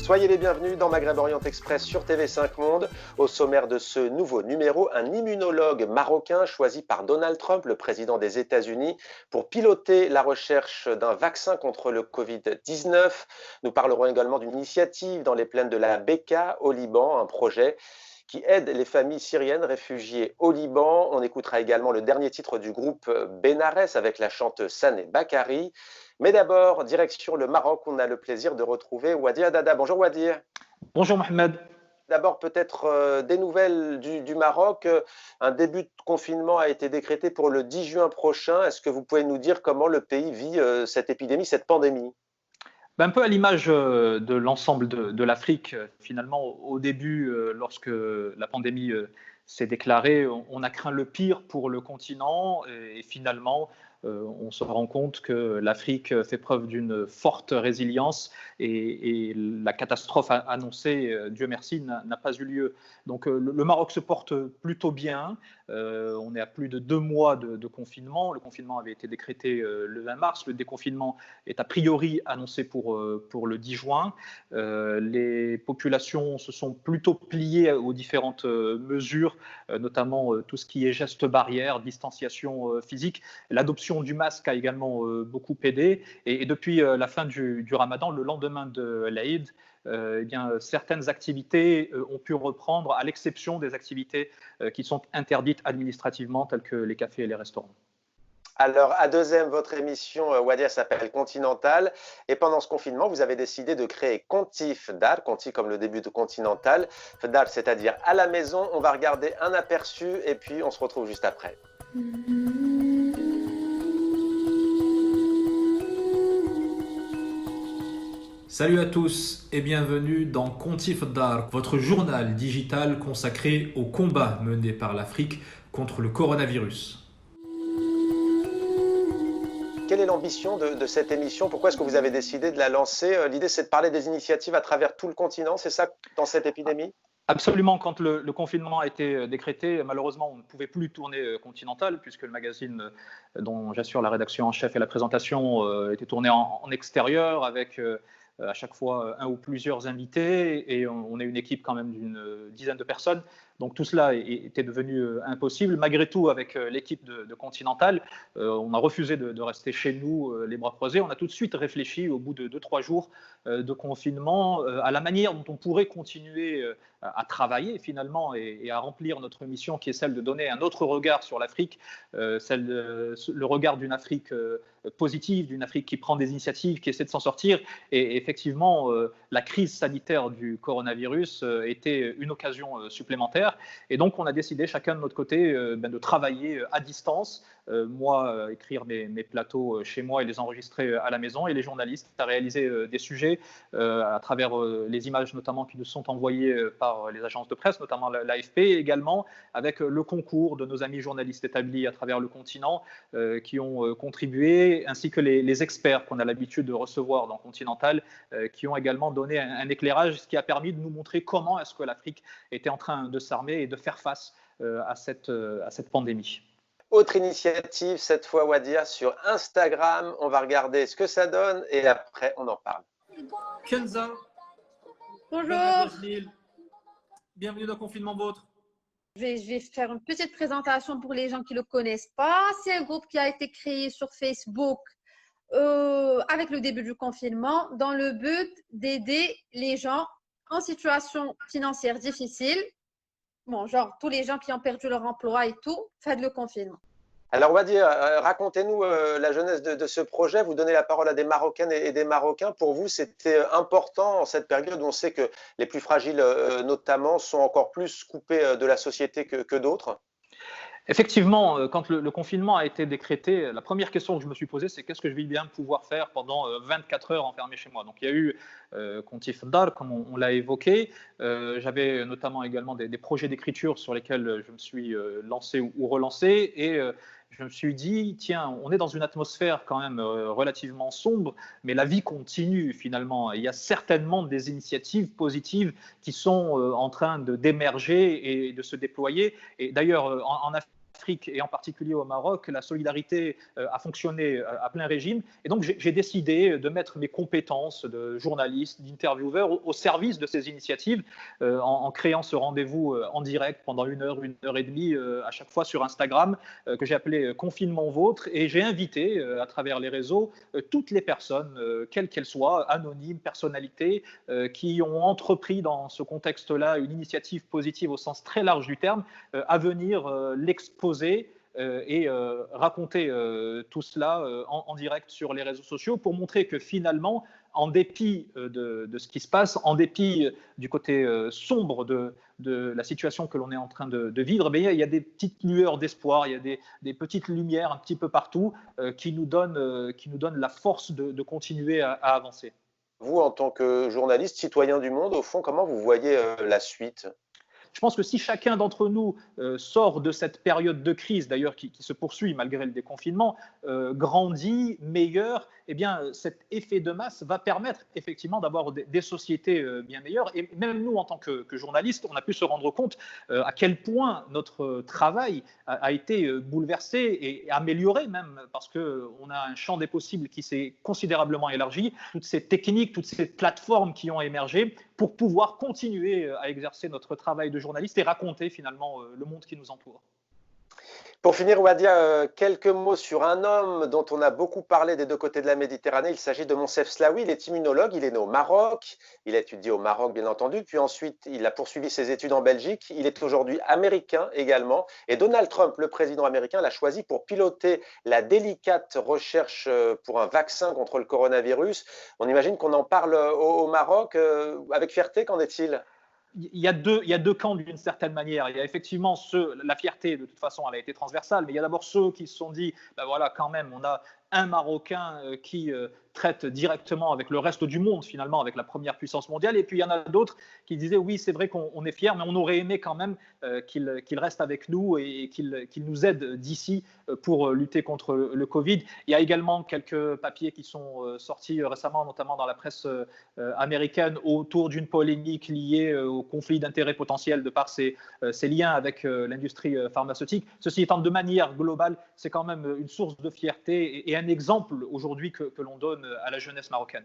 Soyez les bienvenus dans Maghreb Orient Express sur TV5 Monde. Au sommaire de ce nouveau numéro, un immunologue marocain choisi par Donald Trump, le président des États-Unis, pour piloter la recherche d'un vaccin contre le Covid-19. Nous parlerons également d'une initiative dans les plaines de la Bekaa au Liban, un projet qui aide les familles syriennes réfugiées au Liban. On écoutera également le dernier titre du groupe Benares avec la chanteuse Saneh Bakary. Mais d'abord, direction le Maroc, on a le plaisir de retrouver Wadir Dada. Bonjour Wadir. Bonjour Mohamed. D'abord peut-être des nouvelles du Maroc. Un début de confinement a été décrété pour le 10 juin prochain. Est-ce que vous pouvez nous dire comment le pays vit cette épidémie, cette pandémie ? Un peu à l'image de l'ensemble de l'Afrique, finalement, au début, lorsque la pandémie s'est déclarée, on a craint le pire pour le continent et finalement, on se rend compte que l'Afrique fait preuve d'une forte résilience et la catastrophe annoncée, Dieu merci, n'a pas eu lieu. Donc le Maroc se porte plutôt bien. On est à plus de 2 mois de confinement. Le confinement avait été décrété le 20 mars. Le déconfinement est a priori annoncé pour le 10 juin. Les populations se sont plutôt pliées aux différentes mesures, notamment tout ce qui est gestes barrières, distanciation physique. L'adoption du masque a également beaucoup aidé. Et depuis la fin du Ramadan, le lendemain de l'Aïd, eh bien, certaines activités ont pu reprendre, à l'exception des activités qui sont interdites administrativement, telles que les cafés et les restaurants. Alors, à deuxième, votre émission, Wadia, s'appelle Continental. Et pendant ce confinement, vous avez décidé de créer Conti Fdar, Conti comme le début de Continental. Fdar, c'est-à-dire à la maison. On va regarder un aperçu et puis on se retrouve juste après. Salut à tous et bienvenue dans Conti Fdar, votre journal digital consacré au combat mené par l'Afrique contre le coronavirus. Quelle est l'ambition de cette émission? Pourquoi est-ce que vous avez décidé de la lancer? L'idée, c'est de parler des initiatives à travers tout le continent, c'est ça, dans cette épidémie? Absolument, quand le confinement a été décrété, malheureusement, on ne pouvait plus tourner Continental, puisque le magazine dont j'assure la rédaction en chef et la présentation était tourné en extérieur, avec à chaque fois un ou plusieurs invités, et on est une équipe quand même d'une dizaine de personnes. Donc tout cela était devenu impossible. Malgré tout, avec l'équipe de Continental, on a refusé de rester chez nous les bras croisés. On a tout de suite réfléchi, au bout de 2-3 jours de confinement, à la manière dont on pourrait continuer à travailler finalement et à remplir notre mission, qui est celle de donner un autre regard sur l'Afrique, le regard d'une Afrique positive, d'une Afrique qui prend des initiatives, qui essaie de s'en sortir. Et effectivement, la crise sanitaire du coronavirus était une occasion supplémentaire. Et donc, on a décidé chacun de notre côté de travailler à distance. Moi, écrire mes plateaux chez moi et les enregistrer à la maison, et les journalistes à réaliser des sujets à travers les images notamment qui nous sont envoyées par les agences de presse, notamment l'AFP, également avec le concours de nos amis journalistes établis à travers le continent qui ont contribué, ainsi que les experts qu'on a l'habitude de recevoir dans Continental, qui ont également donné un éclairage, ce qui a permis de nous montrer comment est-ce que l'Afrique était en train de s'armer et de faire face à cette pandémie. Autre initiative, cette fois Wadir, sur Instagram. On va regarder ce que ça donne et après on en parle. Kenza, bonjour. Bienvenue dans Confinement Vôtre. Je vais faire une petite présentation pour les gens qui ne le connaissent pas. C'est un groupe qui a été créé sur Facebook avec le début du confinement dans le but d'aider les gens en situation financière difficile. Bon, genre tous les gens qui ont perdu leur emploi et tout, faites le confinement. Alors Wadir, racontez-nous la jeunesse de ce projet. Vous donnez la parole à des Marocaines et des Marocains. Pour vous, c'était important en cette période où on sait que les plus fragiles, notamment, sont encore plus coupés de la société que d'autres? Effectivement, quand le confinement a été décrété, la première question que je me suis posée, c'est qu'est-ce que je vais bien pouvoir faire pendant 24 heures enfermé chez moi. Donc il y a eu Conti Fdar, comme on l'a évoqué. J'avais notamment également des projets d'écriture sur lesquels je me suis lancé ou relancé. Et je me suis dit, tiens, on est dans une atmosphère quand même relativement sombre, mais la vie continue finalement. Il y a certainement des initiatives positives qui sont en train d'émerger et de se déployer. Et d'ailleurs, en Afrique, Afrique et en particulier au Maroc, la solidarité a fonctionné à plein régime. Et donc, j'ai décidé de mettre mes compétences de journaliste, d'intervieweur au service de ces initiatives en créant ce rendez-vous en direct pendant 1 heure et demie à chaque fois sur Instagram que j'ai appelé Confinement Vôtre. Et j'ai invité à travers les réseaux toutes les personnes, quelles qu'elles soient, anonymes, personnalités, qui ont entrepris dans ce contexte-là une initiative positive au sens très large du terme, à venir l'exposer et raconter tout cela en direct sur les réseaux sociaux pour montrer que finalement, en dépit de ce qui se passe, en dépit du côté sombre de la situation que l'on est en train de vivre, il y a des petites lueurs d'espoir, il y a des petites lumières un petit peu partout qui nous donnent la force de continuer à avancer. Vous, en tant que journaliste, citoyen du monde, au fond, comment vous voyez la suite ? Je pense que si chacun d'entre nous sort de cette période de crise, d'ailleurs qui se poursuit malgré le déconfinement, grandit, meilleur, eh bien, cet effet de masse va permettre effectivement d'avoir des sociétés bien meilleures. Et même nous, en tant que journalistes, on a pu se rendre compte à quel point notre travail a été bouleversé et amélioré même, parce qu'on a un champ des possibles qui s'est considérablement élargi, toutes ces techniques, toutes ces plateformes qui ont émergé pour pouvoir continuer à exercer notre travail de journaliste et raconter finalement le monde qui nous entoure. Pour finir, Wadia, quelques mots sur un homme dont on a beaucoup parlé des deux côtés de la Méditerranée. Il s'agit de Moncef Slaoui, il est immunologue, il est né au Maroc, il a étudié au Maroc bien entendu, puis ensuite il a poursuivi ses études en Belgique. Il est aujourd'hui américain également et Donald Trump, le président américain, l'a choisi pour piloter la délicate recherche pour un vaccin contre le coronavirus. On imagine qu'on en parle au Maroc avec fierté, qu'en est-il ? Il y a deux camps d'une certaine manière. Il y a effectivement la fierté, de toute façon, elle a été transversale, mais il y a d'abord ceux qui se sont dit, ben voilà, quand même, on a un Marocain qui traite directement avec le reste du monde, finalement, avec la première puissance mondiale. Et puis, il y en a d'autres qui disaient, oui, c'est vrai qu'on est fiers, mais on aurait aimé quand même qu'il reste avec nous et qu'il nous aide d'ici pour lutter contre le Covid. Il y a également quelques papiers qui sont sortis récemment, notamment dans la presse américaine, autour d'une polémique liée au conflit d'intérêts potentiels de par ses liens avec l'industrie pharmaceutique. Ceci étant, de manière globale, c'est quand même une source de fierté et un exemple aujourd'hui que l'on donne à la jeunesse marocaine.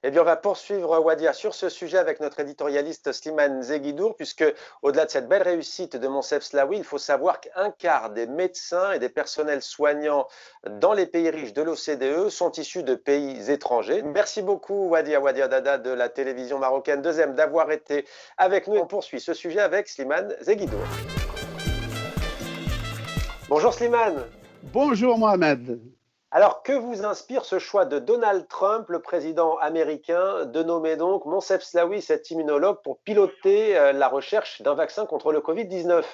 Eh bien, on va poursuivre, Wadia, sur ce sujet avec notre éditorialiste Slimane Zeguidour, puisque au-delà de cette belle réussite de Moncef Slaoui, il faut savoir qu'un quart des médecins et des personnels soignants dans les pays riches de l'OCDE sont issus de pays étrangers. Merci beaucoup, Wadia Dada de la télévision marocaine 2M, d'avoir été avec nous. On poursuit ce sujet avec Slimane Zeguidour. Bonjour Slimane. Bonjour Mohamed. Alors, que vous inspire ce choix de Donald Trump, le président américain, de nommer donc Moncef Slaoui, cet immunologue, pour piloter la recherche d'un vaccin contre le Covid-19 ?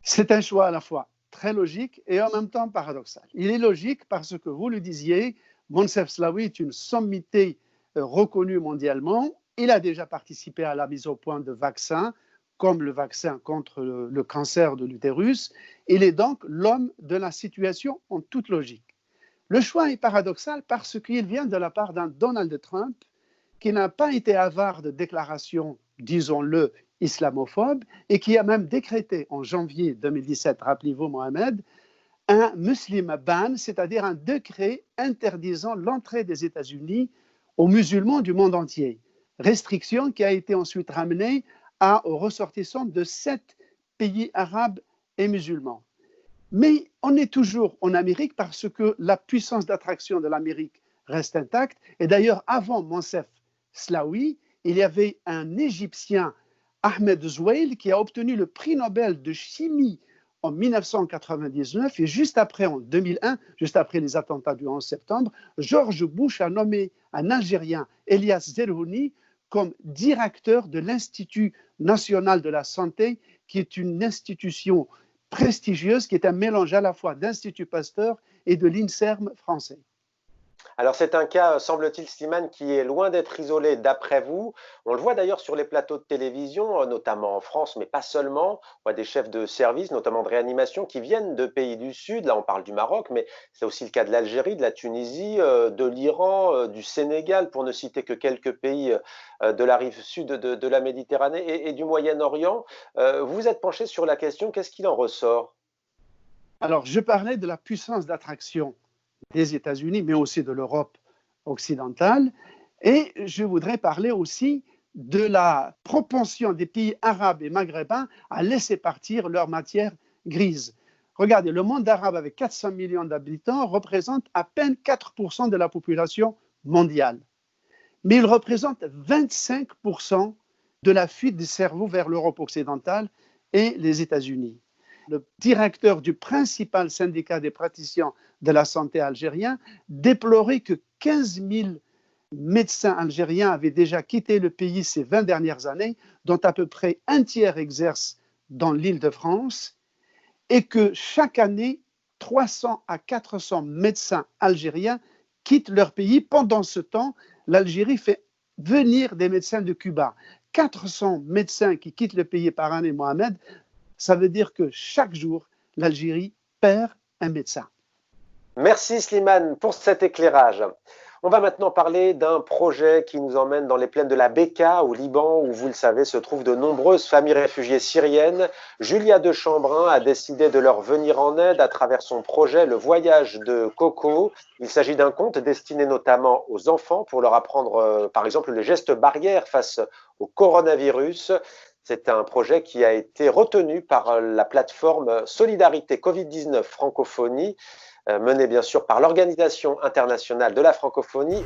C'est un choix à la fois très logique et en même temps paradoxal. Il est logique parce que, vous le disiez, Moncef Slaoui est une sommité reconnue mondialement. Il a déjà participé à la mise au point de vaccins, comme le vaccin contre le cancer de l'utérus. Il est donc l'homme de la situation en toute logique. Le choix est paradoxal parce qu'il vient de la part d'un Donald Trump qui n'a pas été avare de déclarations, disons-le, islamophobes, et qui a même décrété en janvier 2017, rappelez-vous Mohamed, un Muslim ban, c'est-à-dire un décret interdisant l'entrée des États-Unis aux musulmans du monde entier. Restriction qui a été ensuite ramenée aux ressortissants de 7 pays arabes et musulmans. Mais on est toujours en Amérique parce que la puissance d'attraction de l'Amérique reste intacte. Et d'ailleurs, avant Moncef Slaoui, il y avait un Égyptien, Ahmed Zoueil, qui a obtenu le prix Nobel de chimie en 1999. Et juste après, en 2001, juste après les attentats du 11 septembre, George Bush a nommé un Algérien, Elias Zerhouni, comme directeur de l'Institut national de la santé, qui est une institution prestigieuse, qui est un mélange à la fois d'Institut Pasteur et de l'INSERM français. Alors c'est un cas, semble-t-il, Slimane, qui est loin d'être isolé d'après vous. On le voit d'ailleurs sur les plateaux de télévision, notamment en France, mais pas seulement. On voit des chefs de service, notamment de réanimation, qui viennent de pays du Sud. Là, on parle du Maroc, mais c'est aussi le cas de l'Algérie, de la Tunisie, de l'Iran, du Sénégal, pour ne citer que quelques pays de la rive sud de la Méditerranée et du Moyen-Orient. Vous vous êtes penché sur la question, qu'est-ce qu'il en ressort? Alors, je parlais de la puissance d'attraction des États-Unis, mais aussi de l'Europe occidentale. Et je voudrais parler aussi de la propension des pays arabes et maghrébins à laisser partir leur matière grise. Regardez, le monde arabe avec 400 millions d'habitants représente à peine 4% de la population mondiale. Mais il représente 25% de la fuite des cerveaux vers l'Europe occidentale et les États-Unis. Le directeur du principal syndicat des praticiens de la santé algérien déplorait que 15 000 médecins algériens avaient déjà quitté le pays ces 20 dernières années, dont à peu près un tiers exercent dans l'Île-de-France, et que chaque année, 300 à 400 médecins algériens quittent leur pays. Pendant ce temps, l'Algérie fait venir des médecins de Cuba. 400 médecins qui quittent le pays par année, Mohamed, ça veut dire que chaque jour, l'Algérie perd un médecin. Merci Slimane pour cet éclairage. On va maintenant parler d'un projet qui nous emmène dans les plaines de la Bekaa, au Liban, où, vous le savez, se trouvent de nombreuses familles réfugiées syriennes. Julia de Chambrin a décidé de leur venir en aide à travers son projet Le Voyage de Coco. Il s'agit d'un conte destiné notamment aux enfants pour leur apprendre, par exemple, les gestes barrières face au coronavirus. C'est un projet qui a été retenu par la plateforme Solidarité Covid-19 Francophonie, menée bien sûr par l'Organisation internationale de la francophonie.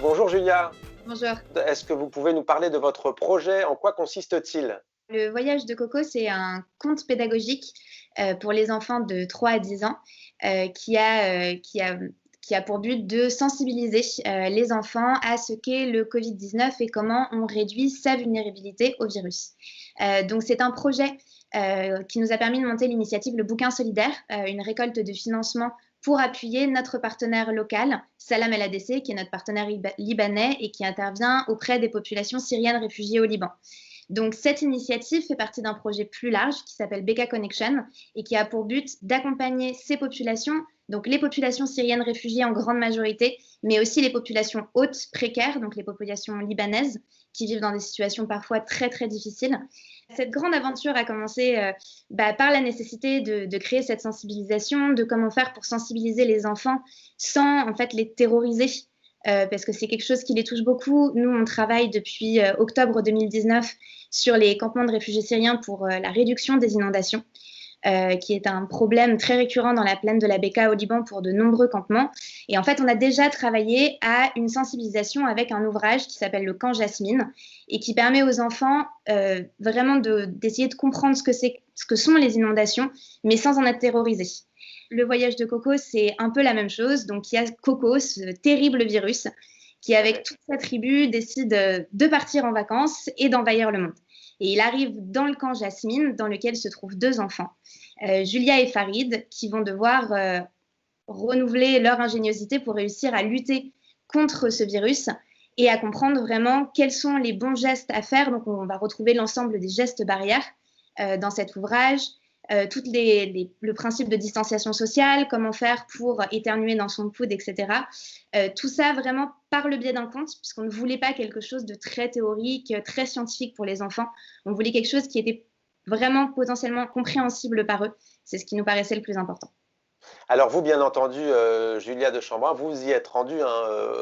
Bonjour Julia. Bonjour. Est-ce que vous pouvez nous parler de votre projet? En quoi consiste-t-il? Le Voyage de Coco, c'est un conte pédagogique pour les enfants de 3 à 10 ans qui a pour but de sensibiliser les enfants à ce qu'est le Covid-19 et comment on réduit sa vulnérabilité au virus. Donc c'est un projet qui nous a permis de monter l'initiative Le Bouquin Solidaire, une récolte de financement pour appuyer notre partenaire local, Salam El ADC, qui est notre partenaire libanais et qui intervient auprès des populations syriennes réfugiées au Liban. Donc cette initiative fait partie d'un projet plus large qui s'appelle Bekaa Connection et qui a pour but d'accompagner ces populations, donc les populations syriennes réfugiées en grande majorité, mais aussi les populations hautes précaires, donc les populations libanaises qui vivent dans des situations parfois très très difficiles. Cette grande aventure a commencé par la nécessité de créer cette sensibilisation, de comment faire pour sensibiliser les enfants sans en fait les terroriser. Parce que c'est quelque chose qui les touche beaucoup. Nous, on travaille depuis octobre 2019 sur les campements de réfugiés syriens pour la réduction des inondations, qui est un problème très récurrent dans la plaine de la Bekaa au Liban pour de nombreux campements. Et en fait, on a déjà travaillé à une sensibilisation avec un ouvrage qui s'appelle Le Camp Jasmine et qui permet aux enfants vraiment d'essayer de comprendre ce que sont les inondations, mais sans en être terrorisés. Le Voyage de Coco, c'est un peu la même chose. Donc, il y a Coco, ce terrible virus, qui, avec toute sa tribu, décide de partir en vacances et d'envahir le monde. Et il arrive dans le camp Jasmine, dans lequel se trouvent 2 enfants, Julia et Farid, qui vont devoir renouveler leur ingéniosité pour réussir à lutter contre ce virus et à comprendre vraiment quels sont les bons gestes à faire. Donc, on va retrouver l'ensemble des gestes barrières dans cet ouvrage. Le principe de distanciation sociale, comment faire pour éternuer dans son coude, etc. Tout ça vraiment par le biais d'un conte, puisqu'on ne voulait pas quelque chose de très théorique, très scientifique pour les enfants. On voulait quelque chose qui était vraiment potentiellement compréhensible par eux. C'est ce qui nous paraissait le plus important. Alors vous, bien entendu, Julia de Chambrin, vous y êtes rendue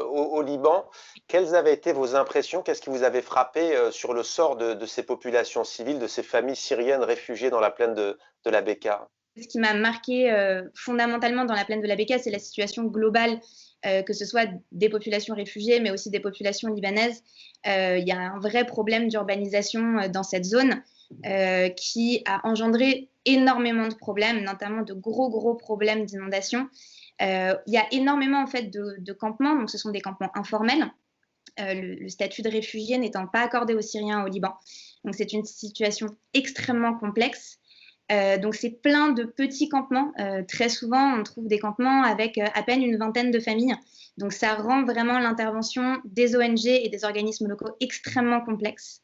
au Liban. Quelles avaient été vos impressions? Qu'est-ce qui vous avait frappé sur le sort de ces populations civiles, de ces familles syriennes réfugiées dans la plaine de la Bekaa? Ce qui m'a marqué fondamentalement dans la plaine de la Bekaa, c'est la situation globale, que ce soit des populations réfugiées, mais aussi des populations libanaises. Il y a un vrai problème d'urbanisation dans cette zone qui a engendré énormément de problèmes, notamment de gros problèmes d'inondation. Il y a énormément en fait de campements, donc ce sont des campements informels, le statut de réfugié n'étant pas accordé aux Syriens au Liban. Donc c'est une situation extrêmement complexe. Donc, c'est plein de petits campements. Très souvent, on trouve des campements avec à peine une vingtaine de familles. Donc, ça rend vraiment l'intervention des ONG et des organismes locaux extrêmement complexe.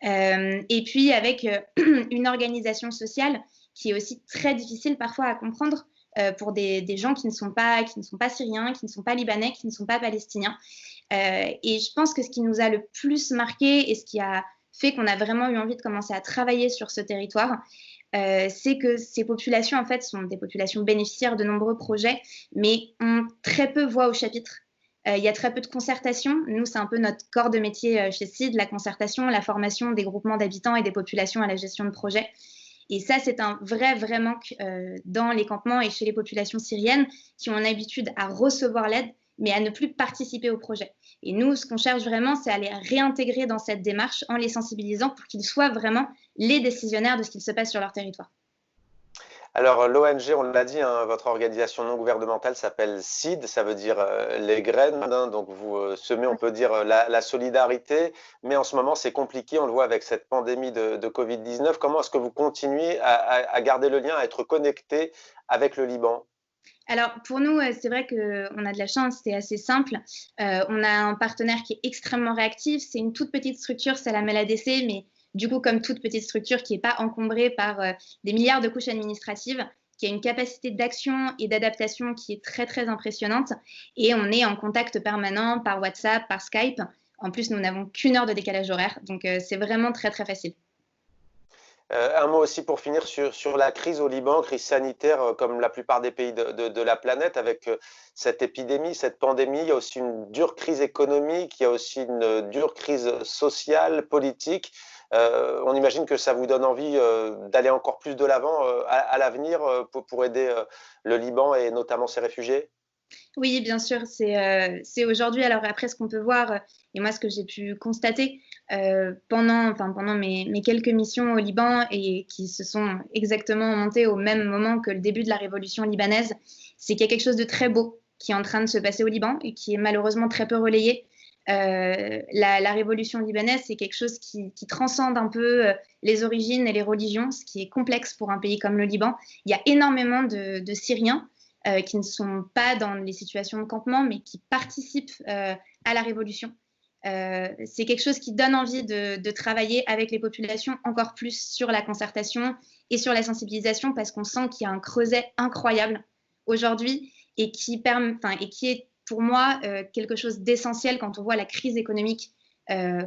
Et puis, avec une organisation sociale qui est aussi très difficile parfois à comprendre pour des gens qui ne sont pas syriens, qui ne sont pas libanais, qui ne sont pas palestiniens. Et je pense que ce qui nous a le plus marqué et ce qui a fait qu'on a vraiment eu envie de commencer à travailler sur ce territoire, c'est que ces populations, en fait, sont des populations bénéficiaires de nombreux projets, mais ont très peu voix au chapitre. Il y a très peu de concertation. Nous, c'est un peu notre corps de métier chez CID, la concertation, la formation des groupements d'habitants et des populations à la gestion de projets. Et ça, c'est un vrai manque dans les campements et chez les populations syriennes qui ont l'habitude à recevoir l'aide, mais à ne plus participer au projet. Et nous, ce qu'on cherche vraiment, c'est à les réintégrer dans cette démarche en les sensibilisant pour qu'ils soient vraiment les décisionnaires de ce qu'il se passe sur leur territoire. Alors, l'ONG, on l'a dit, hein, votre organisation non gouvernementale s'appelle CID, ça veut dire les graines, hein, donc vous semez, on peut dire, la solidarité, mais en ce moment, c'est compliqué, on le voit avec cette pandémie de Covid-19. Comment est-ce que vous continuez à garder le lien, à être connecté avec le Liban? Alors, pour nous, c'est vrai qu'on a de la chance, c'est assez simple. On a un partenaire qui est extrêmement réactif. C'est une toute petite structure, c'est la MLADC, mais du coup, comme toute petite structure qui n'est pas encombrée par des milliards de couches administratives, qui a une capacité d'action et d'adaptation qui est très impressionnante. Et on est en contact permanent par WhatsApp, par Skype. En plus, nous n'avons qu'une heure de décalage horaire, donc c'est vraiment très facile. Un mot aussi pour finir sur la crise au Liban, crise sanitaire comme la plupart des pays de la planète, avec cette épidémie, cette pandémie. Il y a aussi une dure crise économique, il y a aussi une dure crise sociale, politique. On imagine que ça vous donne envie d'aller encore plus de l'avant à l'avenir pour aider le Liban et notamment ses réfugiés? Oui, bien sûr, c'est aujourd'hui. Alors après, ce qu'on peut voir, et moi ce que j'ai pu constater pendant mes quelques missions au Liban et qui se sont exactement montées au même moment que le début de la révolution libanaise, c'est qu'il y a quelque chose de très beau qui est en train de se passer au Liban et qui est malheureusement très peu relayé. La révolution libanaise, c'est quelque chose qui transcende un peu les origines et les religions, ce qui est complexe pour un pays comme le Liban. Il y a énormément de Syriens qui ne sont pas dans les situations de campement, mais qui participent à la révolution. C'est quelque chose qui donne envie de travailler avec les populations encore plus sur la concertation et sur la sensibilisation, parce qu'on sent qu'il y a un creuset incroyable aujourd'hui et qui est pour moi quelque chose d'essentiel quand on voit la crise économique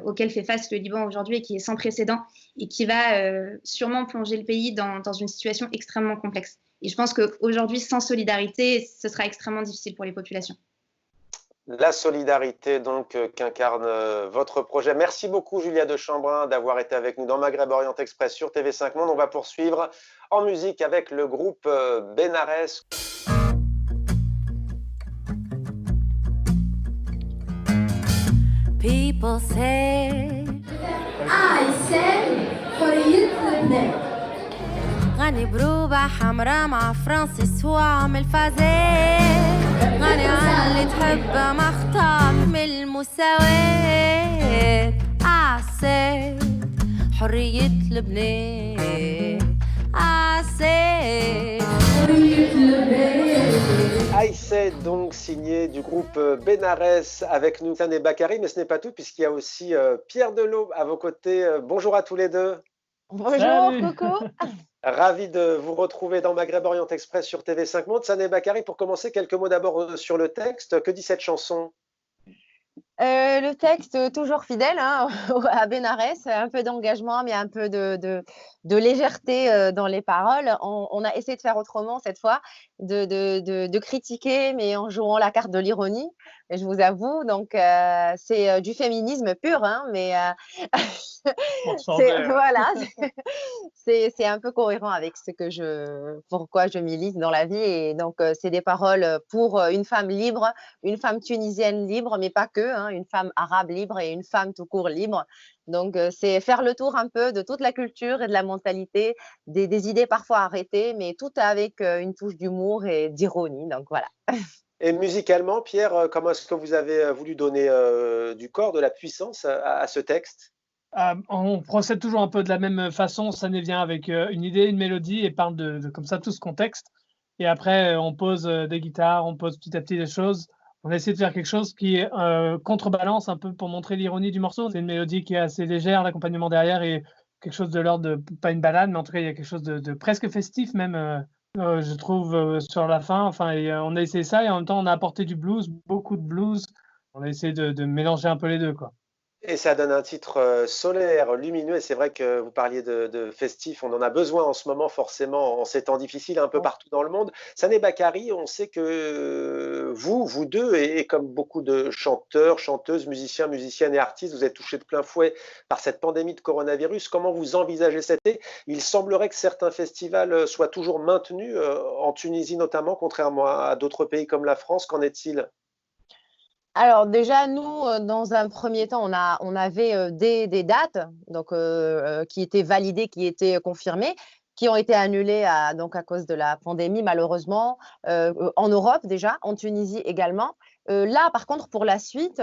auquel fait face le Liban aujourd'hui et qui est sans précédent et qui va sûrement plonger le pays dans une situation extrêmement complexe. Et je pense qu'aujourd'hui, sans solidarité, ce sera extrêmement difficile pour les populations. La solidarité donc qu'incarne votre projet. Merci beaucoup Julia de Chambrin d'avoir été avec nous dans Maghreb Orient Express sur TV5 Monde. On va poursuivre en musique avec le groupe Benares. People say I say حرية لبنان غني بروبة حمرا مع فرانسيس هو عامل فازين غني عن اللي تحبه مختار من المساواة I say حرية لبنان I say حرية لبنان. Aïssé, donc signé du groupe Benares, avec nous Tane Bakary, mais ce n'est pas tout puisqu'il y a aussi Pierre Delot à vos côtés. Bonjour à tous les deux. Bonjour. Salut. Coco. Ravi de vous retrouver dans Maghreb Orient Express sur TV5 Monde. Tane Bakary, pour commencer, quelques mots d'abord sur le texte. Que dit cette chanson? Le texte toujours fidèle hein, à Benares, un peu d'engagement mais un peu de légèreté dans les paroles. On a essayé de faire autrement cette fois, de critiquer mais en jouant la carte de l'ironie, je vous avoue. Donc c'est du féminisme pur, hein, mais voilà, c'est un peu cohérent avec pourquoi je milite dans la vie. Et donc c'est des paroles pour une femme libre, une femme tunisienne libre, mais pas que, hein, une femme arabe libre et une femme tout court libre. Donc c'est faire le tour un peu de toute la culture et de la mentalité, des idées parfois arrêtées, mais tout avec une touche d'humour et d'ironie. Donc voilà. Et musicalement, Pierre, comment est-ce que vous avez voulu donner du corps, de la puissance à ce texte? On procède toujours un peu de la même façon. Ça vient avec une idée, une mélodie et parle comme ça tout ce contexte. Et après, on pose des guitares, on pose petit à petit des choses. On essaie de faire quelque chose qui contrebalance un peu pour montrer l'ironie du morceau. C'est une mélodie qui est assez légère, l'accompagnement derrière est quelque chose de l'ordre de, pas une balade, mais en tout cas, il y a quelque chose de presque festif même, je trouve, sur la fin. Enfin, on a essayé ça et en même temps, on a apporté du blues, beaucoup de blues. On a essayé de mélanger un peu les deux, quoi. Et ça donne un titre solaire, lumineux. Et c'est vrai que vous parliez de festif. On en a besoin en ce moment, forcément, en ces temps difficiles, un peu partout dans le monde. Sané Bakary, on sait que vous deux, et comme beaucoup de chanteurs, chanteuses, musiciens, musiciennes et artistes, vous êtes touchés de plein fouet par cette pandémie de coronavirus. Comment vous envisagez cet été? Il semblerait que certains festivals soient toujours maintenus, en Tunisie notamment, contrairement à d'autres pays comme la France. Qu'en est-il? Alors déjà, nous, dans un premier temps, on avait des dates donc, qui étaient validées, qui étaient confirmées, qui ont été annulées donc à cause de la pandémie, malheureusement, en Europe déjà, en Tunisie également. Là, par contre, pour la suite,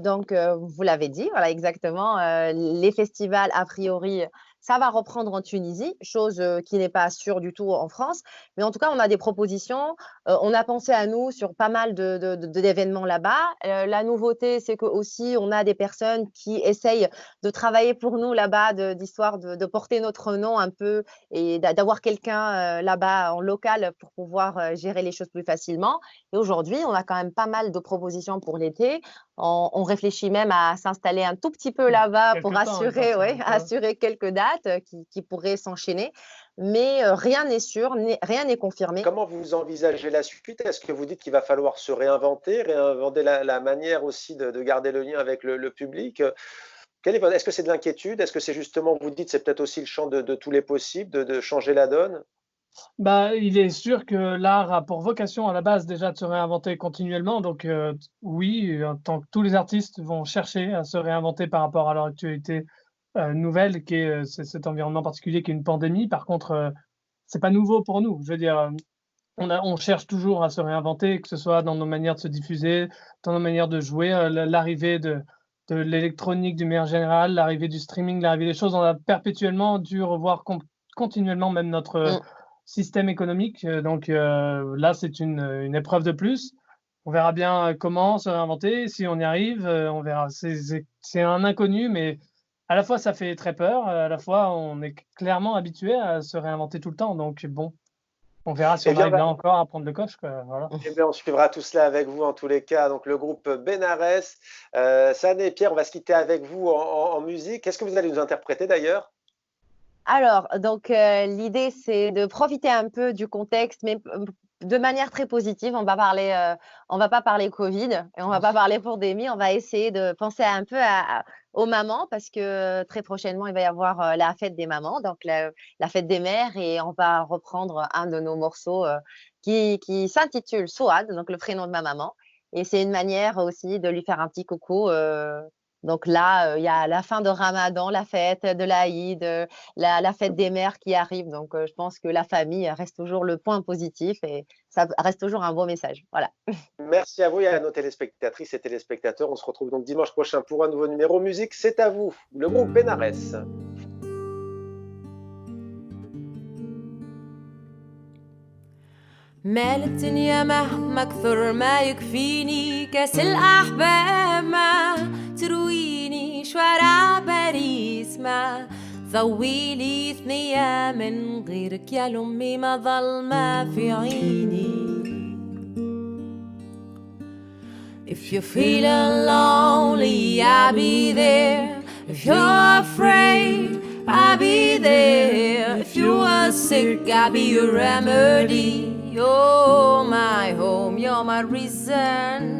donc, vous l'avez dit, voilà exactement, les festivals, a priori, ça va reprendre en Tunisie, chose qui n'est pas sûre du tout en France. Mais en tout cas, on a des propositions. On a pensé à nous sur pas mal d'événements là-bas. La nouveauté, c'est que aussi on a des personnes qui essayent de travailler pour nous là-bas, d'histoire de porter notre nom un peu et d'avoir quelqu'un là-bas en local pour pouvoir gérer les choses plus facilement. Et aujourd'hui, on a quand même pas mal de propositions pour l'été. On réfléchit même à s'installer un tout petit peu là-bas pour assurer quelques dates qui pourraient s'enchaîner. Mais rien n'est sûr, rien n'est confirmé. Comment vous envisagez la suite? Est-ce que vous dites qu'il va falloir se réinventer la manière aussi de garder le lien avec le public? Est-ce que c'est de l'inquiétude? Est-ce que c'est justement, vous dites, c'est peut-être aussi le champ de tous les possibles, de changer la donne? Bah, il est sûr que l'art a pour vocation à la base déjà de se réinventer continuellement. Donc oui, tant que tous les artistes vont chercher à se réinventer par rapport à leur actualité nouvelle, qui est cet environnement particulier qui est une pandémie. Par contre, c'est pas nouveau pour nous. Je veux dire, on cherche toujours à se réinventer, que ce soit dans nos manières de se diffuser, dans nos manières de jouer, l'arrivée de l'électronique d'une manière générale, l'arrivée du streaming, l'arrivée des choses. On a perpétuellement dû revoir continuellement même notre système économique. Donc là, c'est une épreuve de plus. On verra bien comment se réinventer. Si on y arrive, on verra. C'est un inconnu, mais à la fois, ça fait très peur. À la fois, on est clairement habitué à se réinventer tout le temps. Donc bon, on verra si on arrive là encore à prendre le coche, quoi. Voilà. Eh bien, on suivra tout cela avec vous en tous les cas. Donc le groupe Benares. Sané et Pierre, on va se quitter avec vous en musique. Qu'est-ce que vous allez nous interpréter d'ailleurs? Alors, donc, l'idée, c'est de profiter un peu du contexte, mais de manière très positive. On va pas parler Covid et on va pas parler pandémie. On va essayer de penser un peu aux mamans parce que très prochainement, il va y avoir la fête des mamans, donc la fête des mères, et on va reprendre un de nos morceaux qui s'intitule Souad, donc le prénom de ma maman. Et c'est une manière aussi de lui faire un petit coucou. Donc là, il y a la fin de Ramadan, la fête de l'Aïd, la fête des mères qui arrive. Donc, je pense que la famille reste toujours le point positif et ça reste toujours un beau message. Voilà. Merci à vous et à nos téléspectatrices et téléspectateurs. On se retrouve donc dimanche prochain pour un nouveau numéro musique. C'est à vous, le groupe Benares. مال الدنيا مهما كثر ما يكفيني كاس الأحباب ما ترويني شوارع باريس ما ضويلي ثنية من غيرك يا لأمي ما ظل ما في عيني If you're feeling lonely, I'll be there. If you're afraid, I'll be there. If you are sick, I'll be your remedy. You're my home, you're my reason.